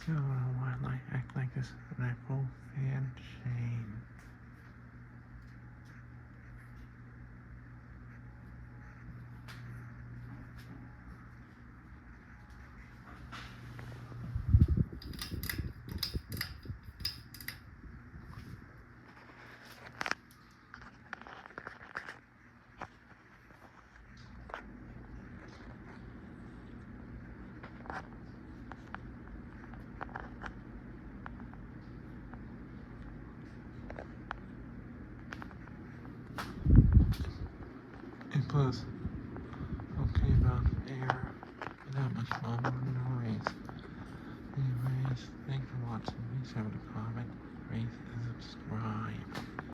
So why act like this Apple fan Shane? And plus, okay about air without much noise. Anyways, thanks for watching. Please have a comment, rate, and subscribe.